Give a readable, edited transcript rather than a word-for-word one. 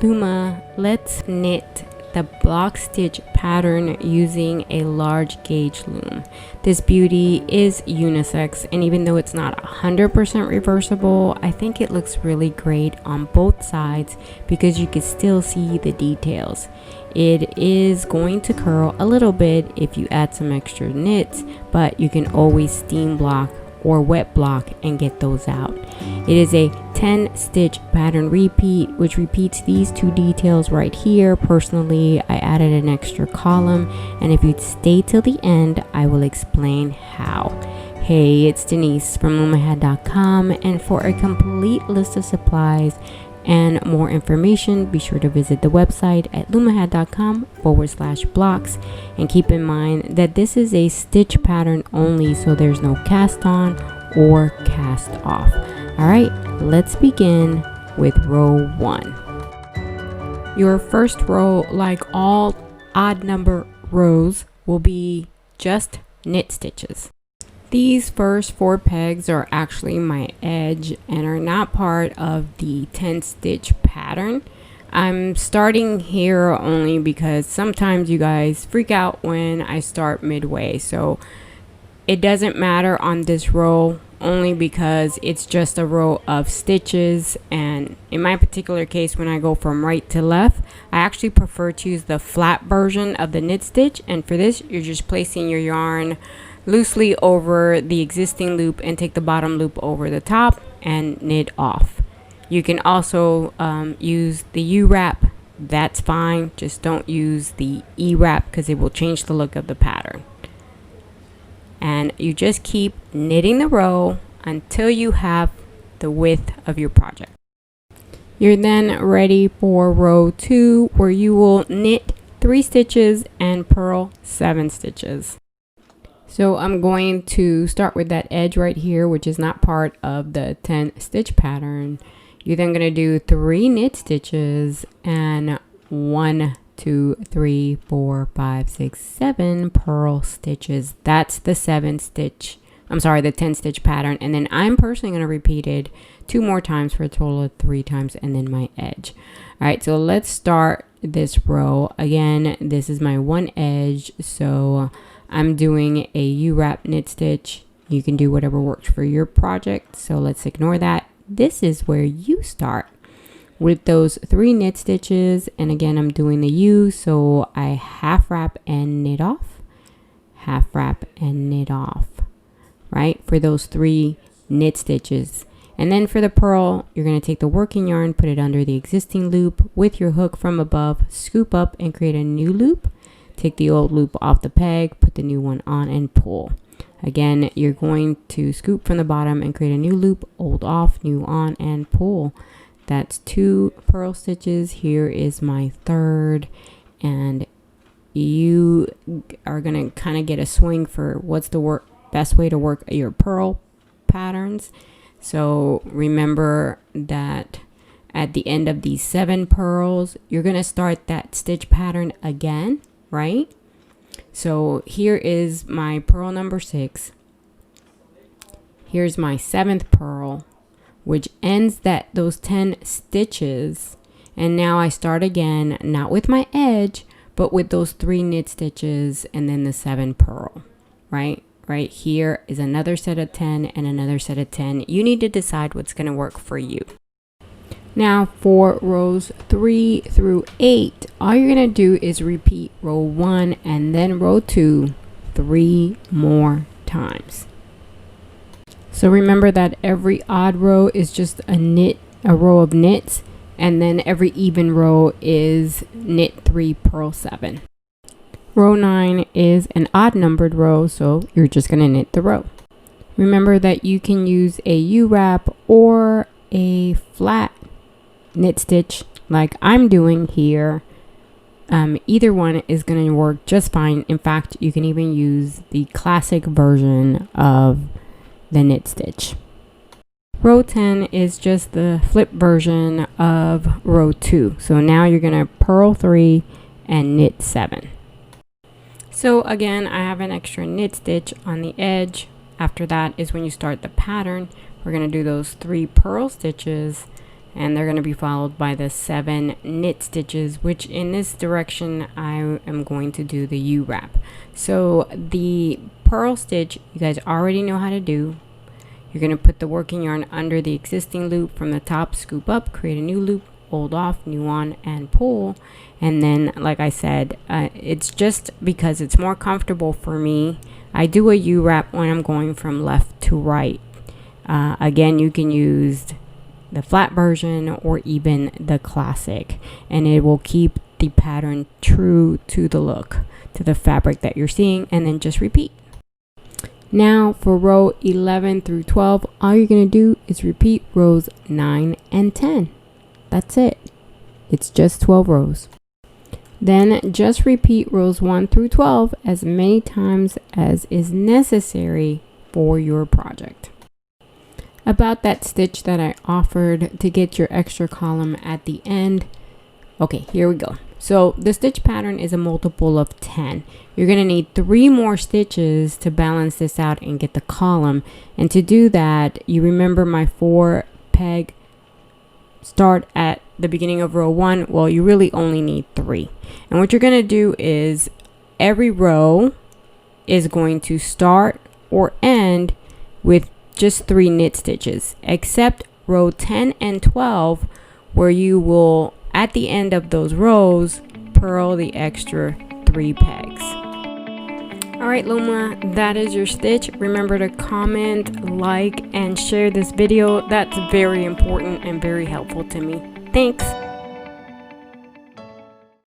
Luma, let's knit the block stitch pattern using a large gauge loom. This beauty is unisex, and even though it's not 100% reversible, I think it looks really great on both sides because you can still see the details. It is going to curl a little bit if you add some extra knits, but you can always steam block or wet block and get those out. It is a 10 stitch pattern repeat, which repeats these two details right here. Personally, I added an extra column, and if you stay till the end, I will explain how. Hey, it's Denise from Lumahat.com, and for a complete list of supplies and more information, be sure to visit the website at lumahat.com/blocks. And keep in mind that this is a stitch pattern only, so there's no cast on or cast off. All right, let's begin with row 1. Your first row, like all odd number rows, will be just knit stitches. These first 4 pegs are actually my edge and are not part of the 10 stitch pattern. I'm starting here only because sometimes you guys freak out when I start midway, so it doesn't matter on this row only because it's just a row of stitches. And in my particular case, when I go from right to left, I actually prefer to use the flat version of the knit stitch, and for this you're just placing your yarn loosely over the existing loop and take the bottom loop over the top and knit off. You can also use the U-wrap, that's fine, just don't use the E-wrap because it will change the look of the pattern. And you just keep knitting the row until you have the width of your project. You're then ready for row 2, where you will knit 3 stitches and purl 7 stitches. So I'm going to start with that edge right here, which is not part of the 10 stitch pattern. You're then going to do 3 knit stitches and 1, 2, 3, 4, 5, 6, 7 purl stitches. That's the 10 stitch pattern. And then I'm personally going to repeat it 2 more times for a total of 3 times, and then my edge. All right, so let's start this row. Again, this is my 1 edge, so I'm doing a U-wrap knit stitch. You can do whatever works for your project, so let's ignore that. This is where you start with those 3 knit stitches, and again I'm doing the U, so I half wrap and knit off, half wrap and knit off, right, for those 3 knit stitches. And then for the purl, you're going to take the working yarn, put it under the existing loop with your hook from above, scoop up and create a new loop. Take the old loop off the peg, put the new one on and pull. Again, you're going to scoop from the bottom and create a new loop, old off, new on, and pull. That's 2 purl stitches. Here is my 3rd, and you are going to kind of get a swing for what's the best way to work your purl patterns. So remember that at the end of these 7 purls, you're going to start that stitch pattern again, right? So here is my purl number 6. Here's my 7th purl, which ends those 10 stitches. And now I start again, not with my edge, but with those 3 knit stitches and then the 7 purl, right? Right here is another set of 10 and another set of 10. You need to decide what's going to work for you. Now for rows 3 through 8, all you're going to do is repeat row 1 and then row 2 3 more times. So remember that every odd row is just a row of knits, and then every even row is knit 3, purl 7. Row 9 is an odd numbered row, so you're just going to knit the row. Remember that you can use a U-wrap or a flat knit stitch like I'm doing here. Either one is going to work just fine. In fact, you can even use the classic version of the knit stitch. Row 10 is just the flip version of row 2. So now you're going to purl 3 and knit 7. So again, I have an extra knit stitch on the edge. After that is when you start the pattern. We're going to do those 3 purl stitches and they're going to be followed by the 7 knit stitches, which in this direction I am going to do the U-wrap. So the purl stitch you guys already know how to do. You're going to put the working yarn under the existing loop from the top, scoop up, create a new loop, fold off, new on, and pull. And then, like I said, it's just because it's more comfortable for me. I do a U-wrap when I'm going from left to right. Again, you can use the flat version or even the classic, and it will keep the pattern true to the look, to the fabric that you're seeing, and then just repeat. Now for row 11 through 12, all you're going to do is repeat rows 9 and 10. That's it. It's just 12 rows. Then just repeat rows 1 through 12 as many times as is necessary for your project. About that stitch that I offered to get your extra column at the end. Okay, here we go. So the stitch pattern is a multiple of 10. You're going to need 3 more stitches to balance this out and get the column. And to do that, you remember my 4 peg start at the beginning of row 1. Well, you really only need 3. And what you're going to do is every row is going to start or end with just 3 knit stitches, except row 10 and 12, where you will, at the end of those rows, purl the extra 3 pegs. All right, Loma, that is your stitch. Remember to comment, like, and share this video. That's very important and very helpful to me. Thanks.